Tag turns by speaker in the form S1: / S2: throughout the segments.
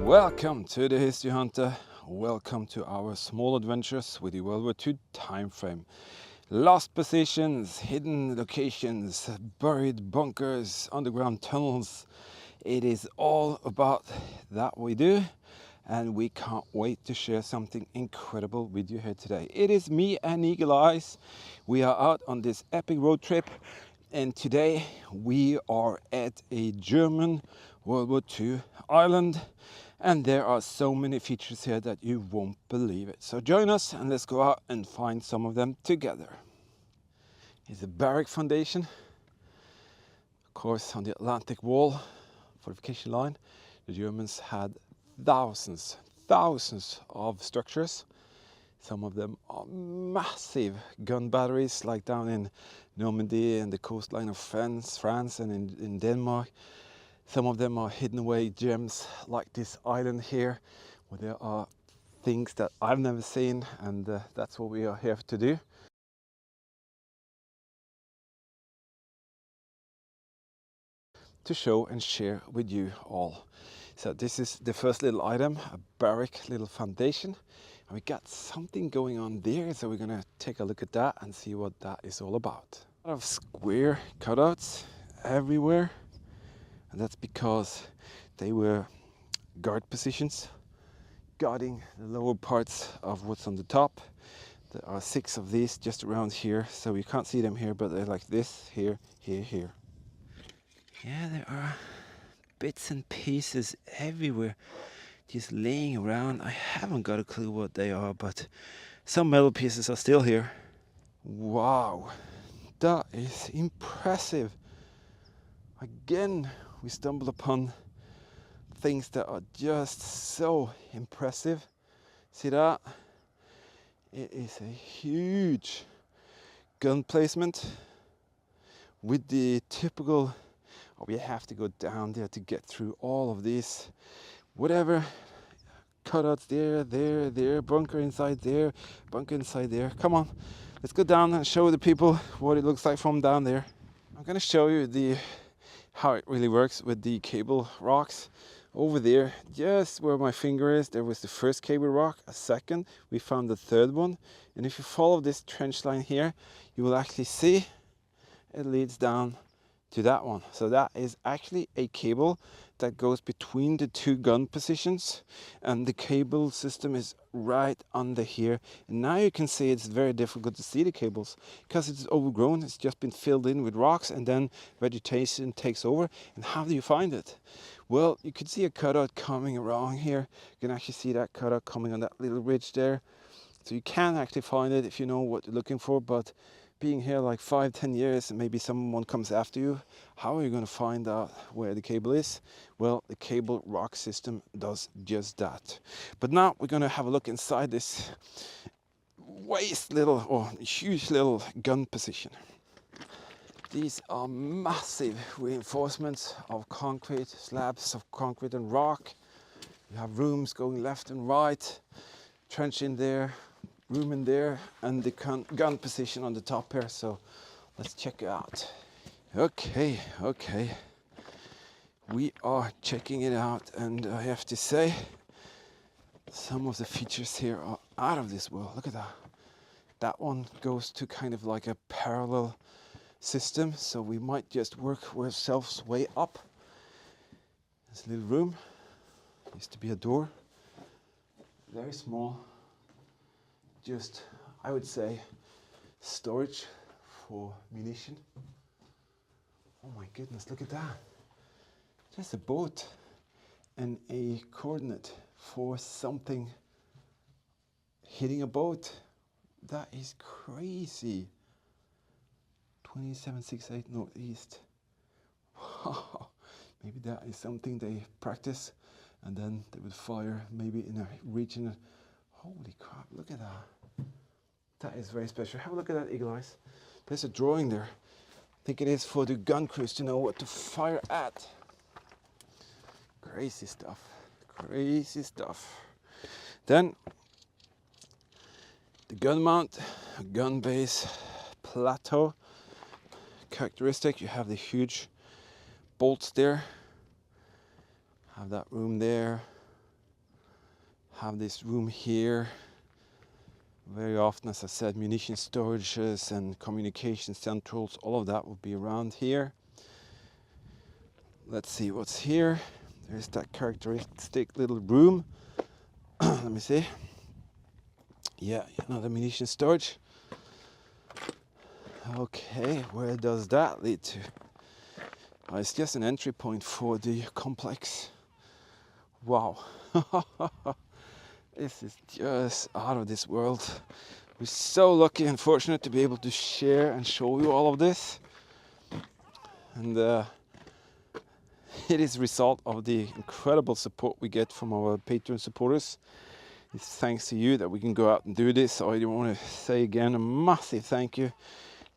S1: Welcome to the History Hunter. Welcome to our small adventures with the World War II time frame. Lost positions, hidden locations, buried bunkers, underground tunnels. It is all about that we do, and we can't wait to share something incredible with you here today. It is me and Eagle Eyes. We are out on this epic road trip, and today we are at a German World War II island. And there are so many features here that you won't believe it. So join us and let's go out and find some of them together. It's a barrack foundation. Of course, on the Atlantic Wall fortification line, the Germans had thousands of structures. Some of them are massive gun batteries, like down in Normandy and the coastline of France and in Denmark. Some of them are hidden away gems, like this island here, where there are things that I've never seen, and that's what we are here to do. To show and share with you all. So this is the first little item, a barrack little foundation. And we got something going on there, so we're gonna take a look at that and see what that is all about. A lot of square cutouts everywhere. And that's because they were guard positions, guarding the lower parts of what's on the top. There are 6 of these just around here, so you can't see them here, but they're like this, here, here, here. Yeah, there are bits and pieces everywhere, just laying around. I haven't got a clue what they are, but some metal pieces are still here. Wow, that is impressive. Again, we stumble upon things that are just so impressive. See that? It is a huge gun placement with the typical, oh, we have to go down there to get through all of these, whatever, cutouts there, bunker inside there, bunker inside there. Come on, let's go down and show the people what it looks like from down there. I'm gonna show you how it really works with the cable rocks. Over there, just where my finger is, there was the first cable rock, a second, we found the third one, and if you follow this trench line here, you will actually see it leads down to that one. So that is actually a cable that goes between the 2 gun positions, and the cable system is right under here. And now you can see it's very difficult to see the cables because it's overgrown. It's just been filled in with rocks, and then vegetation takes over. And how do you find it? Well, you could see a cutout coming around here. You can actually see that cutout coming on that little ridge there. So you can actually find it if you know what you're looking for, but being here like 5-10 years and maybe someone comes after you, how are you going to find out where the cable is? Well, the cable rock system does just that. But now we're going to have a look inside this huge little gun position. These are massive reinforcements of concrete, slabs of concrete and rock. You have rooms going left and right, trench in there, room in there, and the gun position on the top here. So let's check it out. Okay, we are checking it out, and I have to say some of the features here are out of this world. Look at that. That one goes to kind of like a parallel system, so we might just work ourselves way up. This little room used to be a door, very small, just, I would say, storage for munition. Oh my goodness, look at that. Just a boat and a coordinate for something hitting a boat. That is crazy. 2768 northeast. Wow. Maybe that is something they practice, and then they would fire maybe in a region. Holy crap, look at that. That is very special. Have a look at that, Eagle Eyes. There's a drawing there. I think it is for the gun crews to know what to fire at. Crazy stuff. Crazy stuff. Then the gun mount, gun base, plateau. Characteristic, you have the huge bolts there. Have that room there. have this room here. Very often, as I said, munition storages and communication centrals, all of that will be around here. Let's see what's here. There's that characteristic little room. Let me see. Yeah, another munition storage. Okay, where does that lead to? It's just an entry point for the complex. Wow. This is just out of this world. We're so lucky and fortunate to be able to share and show you all of this. And it is a result of the incredible support we get from our Patreon supporters. It's thanks to you that we can go out and do this. So I want to say again a massive thank you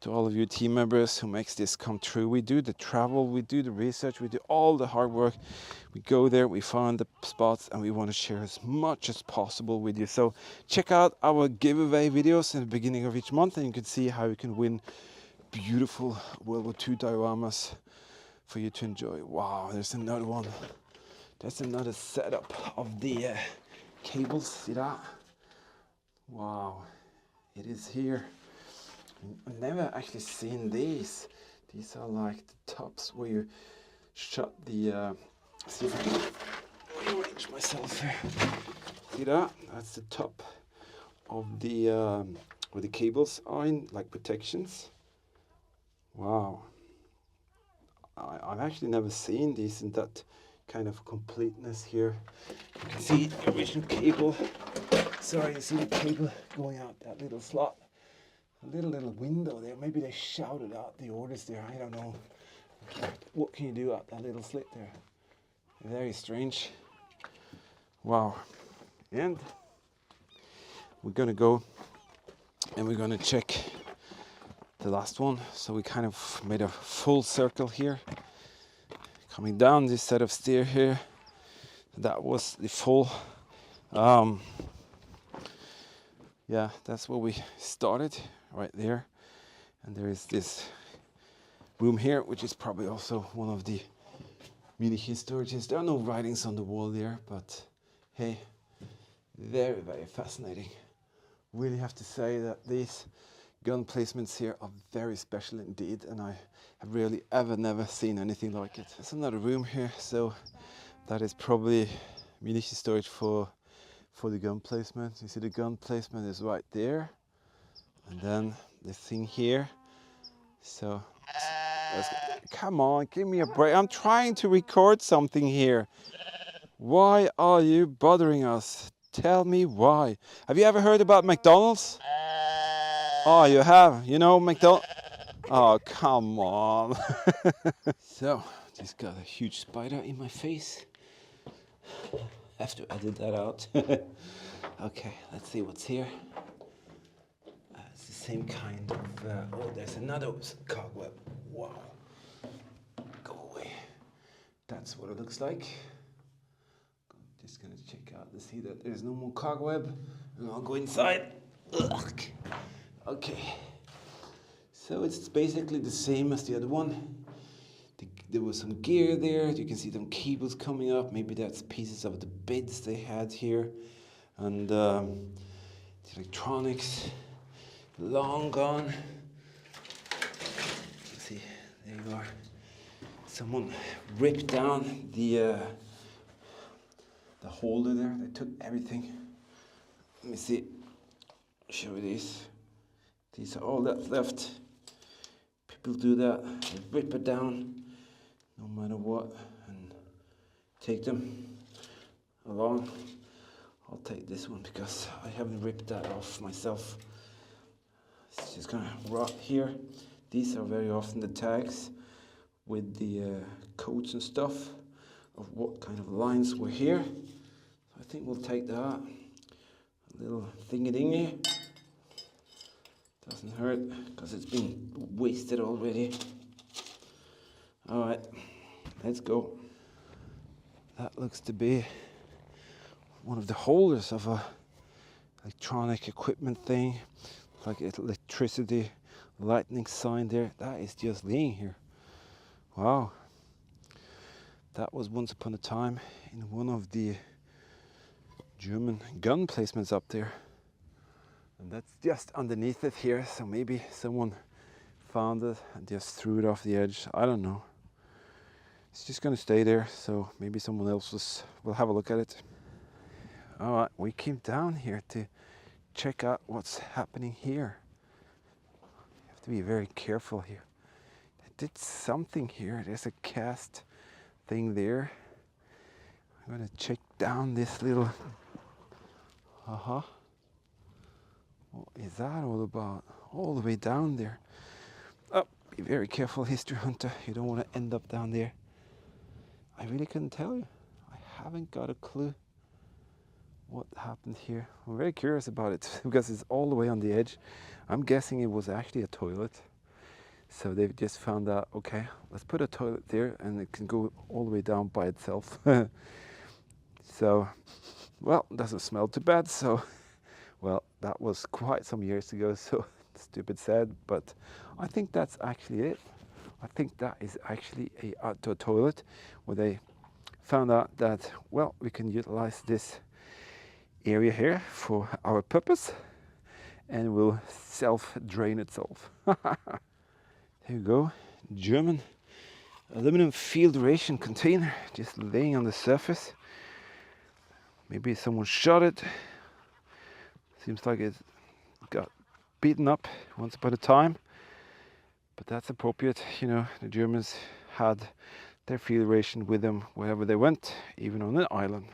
S1: to all of you team members who makes this come true. We do the travel, we do the research, we do all the hard work. We go there, we find the spots, and we want to share as much as possible with you. So check out our giveaway videos in the beginning of each month, and you can see how you can win beautiful World War II dioramas for you to enjoy. Wow, there's another one. That's another setup of the cables. See that? Wow, it is here. I've never actually seen these. These are like the tops where you shut the. See if I can rearrange myself here. See that? That's the top of the where the cables are in, like protections. Wow. I've actually never seen these in that kind of completeness here. You can see the original cable. Sorry, you see the cable going out that little slot. A little window there. Maybe they shouted out the orders there. I don't know. What can you do out that little slit there? Very strange. Wow. And we're gonna go and we're gonna check the last one. So we kind of made a full circle here. Coming down this set of stairs here. That was the full yeah, that's where we started. Right there, and there is this room here, which is probably also one of the munition storages. There are no writings on the wall there, but hey, very, very fascinating. Really have to say that these gun placements here are very special indeed, and I have really never seen anything like it. There's another room here, so that is probably munition storage for the gun placement. You see the gun placement is right there. And then this thing here. So, come on, give me a break. I'm trying to record something here. Why are you bothering us? Tell me why. Have you ever heard about McDonald's? Oh, you have? You know McDonald's? Oh, come on. So, just got a huge spider in my face. Have to edit that out. Okay, let's see what's here. It's the same kind of, oh, there's another cobweb. Wow. Go away. That's what it looks like. Just gonna check out to see that there's no more cobweb. And I'll go inside. Ugh. Okay. So it's basically the same as the other one. There was some gear there. You can see some cables coming up. Maybe that's pieces of the beds they had here. And the electronics. Long gone. See, there you are. Someone ripped down the holder there. They took everything. Let me see. Show you these. These are all that's left. People do that. They rip it down, no matter what, and take them along. I'll take this one because I haven't ripped that off myself. It's just gonna rot here. These are very often the tags with the codes and stuff of what kind of lines were here. So I think we'll take that. A little thingy-dingy. Doesn't hurt because it's been wasted already. Alright, let's go. That looks to be one of the holders of a electronic equipment thing, like electricity lightning sign there. That is just laying here. Wow. That was once upon a time in one of the German gun placements up there. And that's just underneath it here, so maybe someone found it and just threw it off the edge. I don't know. It's just gonna stay there, so maybe someone else will have a look at it. All right, we came down here to check out what's happening here. You have to be very careful here. I did something here. There's a cast thing there. I'm gonna check down this little. What is that all about? All the way down there. Oh, be very careful, history hunter. You don't want to end up down there. I really couldn't tell you. I haven't got a clue what happened here. I'm very curious about it because it's all the way on the edge. I'm guessing it was actually a toilet. So they've just found out, okay, let's put a toilet there and it can go all the way down by itself. So, well, it doesn't smell too bad. So, well, that was quite some years ago, so stupid sad, but I think that's actually it. I think that is actually a outdoor toilet where they found out that, well, we can utilize this area here for our purpose and it will self-drain itself. There you go, German aluminum field ration container just laying on the surface. Maybe someone shot it. Seems like it got beaten up once upon a time, but that's appropriate. You know, the Germans had their field ration with them wherever they went, even on an island.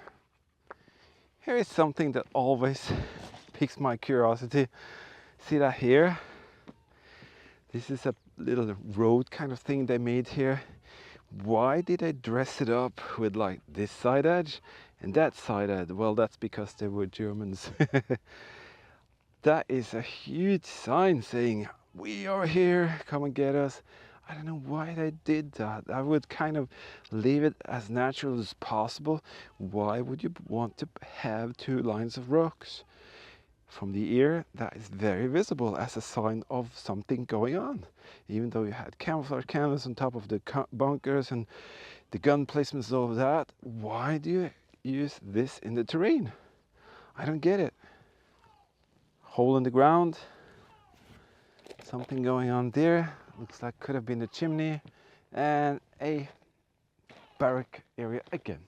S1: Here is something that always piques my curiosity. See that here? This is a little road kind of thing they made here. Why did they dress it up with like this side edge and that side edge? Well, that's because they were Germans. That is a huge sign saying, we are here, come and get us. I don't know why they did that. I would kind of leave it as natural as possible. Why would you want to have two lines of rocks? From the ear, that is very visible as a sign of something going on. Even though you had camouflage canvas on top of the bunkers and the gun placements of that, why do you use this in the terrain? I don't get it. Hole in the ground, something going on there. Looks like could have been a chimney and a barrack area again.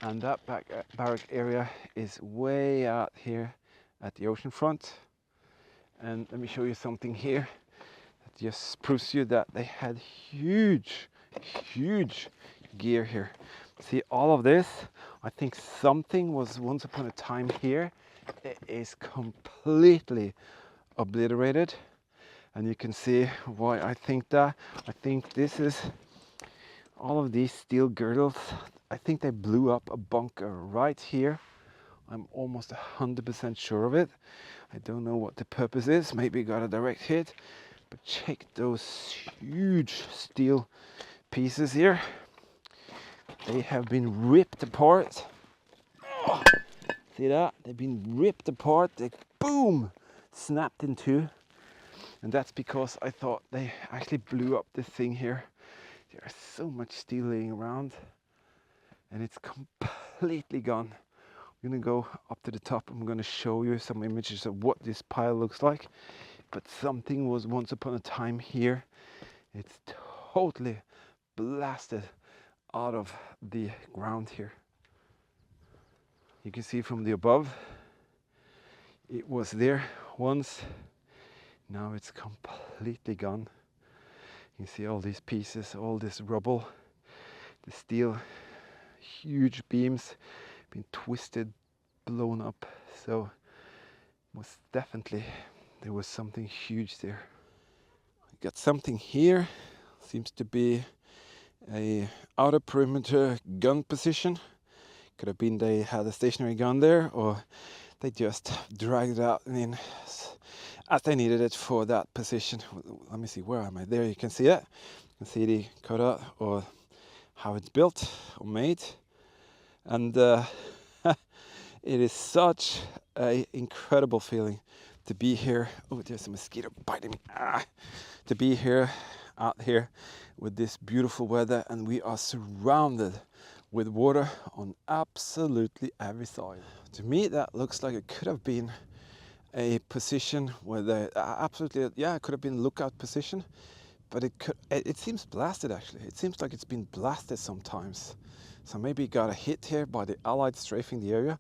S1: And that barrack area is way out here at the ocean front. And let me show you something here that just proves to you that they had huge gear here. See all of this? I think something was once upon a time here. It is completely obliterated. And you can see why I think that. I think this is all of these steel girdles. I think they blew up a bunker right here. I'm almost 100% sure of it. I don't know what the purpose is. Maybe got a direct hit. But check those huge steel pieces here. They have been ripped apart. Oh, see that? They've been ripped apart. They boom, snapped in two. And that's because I thought they actually blew up this thing here. There's so much steel laying around and it's completely gone. I'm gonna go up to the top. I'm gonna show you some images of what this pile looks like. But something was once upon a time here. It's totally blasted out of the ground here. You can see from the above, it was there once. Now it's completely gone. You can see all these pieces, all this rubble, the steel, huge beams been twisted, blown up. So most definitely there was something huge there. We got something here, seems to be a outer perimeter gun position. Could have been they had a stationary gun there, or they just dragged it out and in as they needed it for that position. Let me see, where am I? There you can see it. You can see the cutout or how it's built or made. And it is such an incredible feeling to be here. Oh, there's a mosquito biting me. To be here, out here with this beautiful weather, and we are surrounded with water on absolutely every side. To me, that looks like it could have been a position where they absolutely, yeah, it could have been a lookout position, but it seems blasted actually. It seems like it's been blasted sometimes. So maybe it got a hit here by the Allied strafing the area.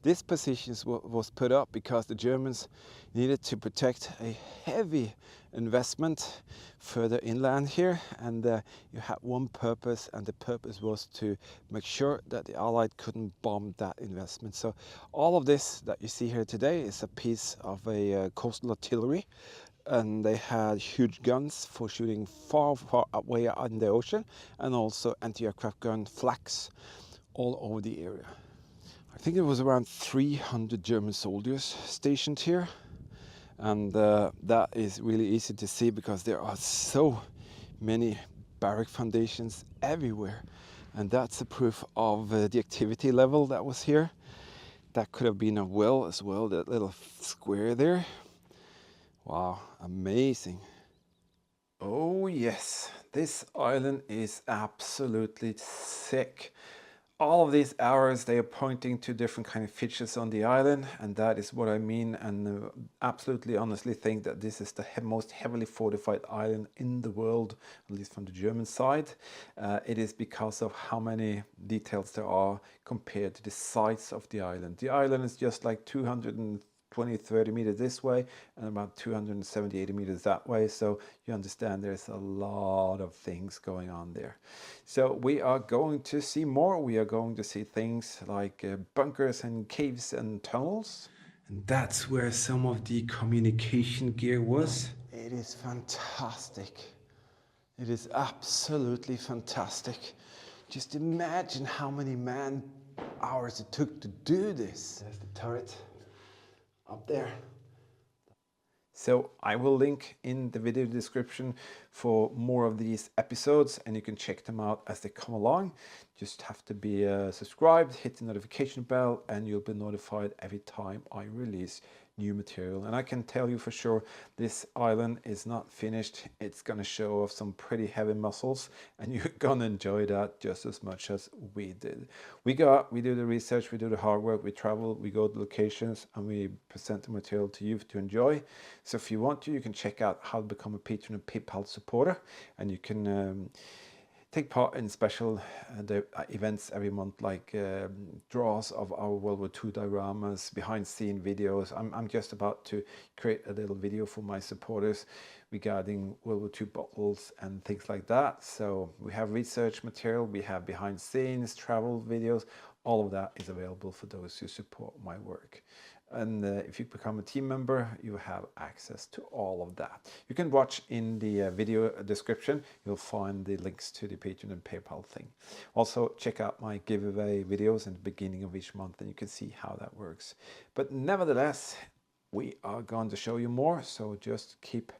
S1: This position was put up because the Germans needed to protect a heavy investment further inland here, and you had one purpose, and the purpose was to make sure that the Allied couldn't bomb that investment. So all of this that you see here today is a piece of a coastal artillery, and they had huge guns for shooting far away out in the ocean, and also anti-aircraft gun flaks all over the area. I think it was around 300 German soldiers stationed here, and that is really easy to see because there are so many barrack foundations everywhere, and that's a proof of the activity level that was here. That could have been a well as well, that little square there. Wow, amazing. Oh yes, this island is absolutely sick. All of these arrows, they are pointing to different kind of features on the island, and that is what I mean, and absolutely honestly think that this is the most heavily fortified island in the world, at least from the German side. It is because of how many details there are compared to the size of the island. The island is just like 220-30 meters this way and about 270-80 meters that way, so you understand there's a lot of things going on there. So we are going to see more. We are going to see things like bunkers and caves and tunnels, and that's where some of the communication gear was. It is fantastic. It is absolutely fantastic. Just imagine how many man hours it took to do this. There's the turret up there. So I will link in the video description for more of these episodes, and you can check them out as they come along. Just have to be subscribed, hit the notification bell, and you'll be notified every time I release new material. And I can tell you for sure, this island is not finished. It's gonna show off some pretty heavy muscles, and you're gonna enjoy that just as much as we did. We do the research, we do the hard work, we travel, we go to locations, and we present the material to you to enjoy. So if you want to, you can check out how to become a Patreon and PayPal supporter, and you can take part in special events every month, like draws of our World War II dioramas, behind-scene videos. I'm just about to create a little video for my supporters regarding World War II bottles and things like that. So we have research material, we have behind-scenes, travel videos. All of that is available for those who support my work. And if you become a team member, you have access to all of that. You can watch in the video description. You'll find the links to the Patreon and PayPal thing. Also, check out my giveaway videos in the beginning of each month, and you can see how that works. But nevertheless, we are going to show you more, so just keep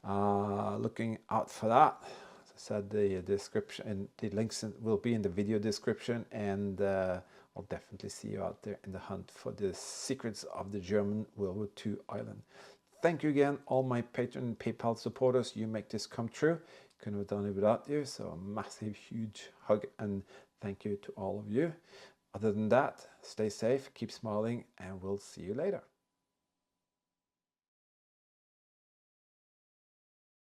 S1: looking out for that. As I said, the description and the links will be in the video description, and I'll definitely see you out there in the hunt for the secrets of the German World War II island. Thank you again, all my Patreon and PayPal supporters. You make this come true. Couldn't have done it without you. So a massive, huge hug and thank you to all of you. Other than that, stay safe, keep smiling, and we'll see you later.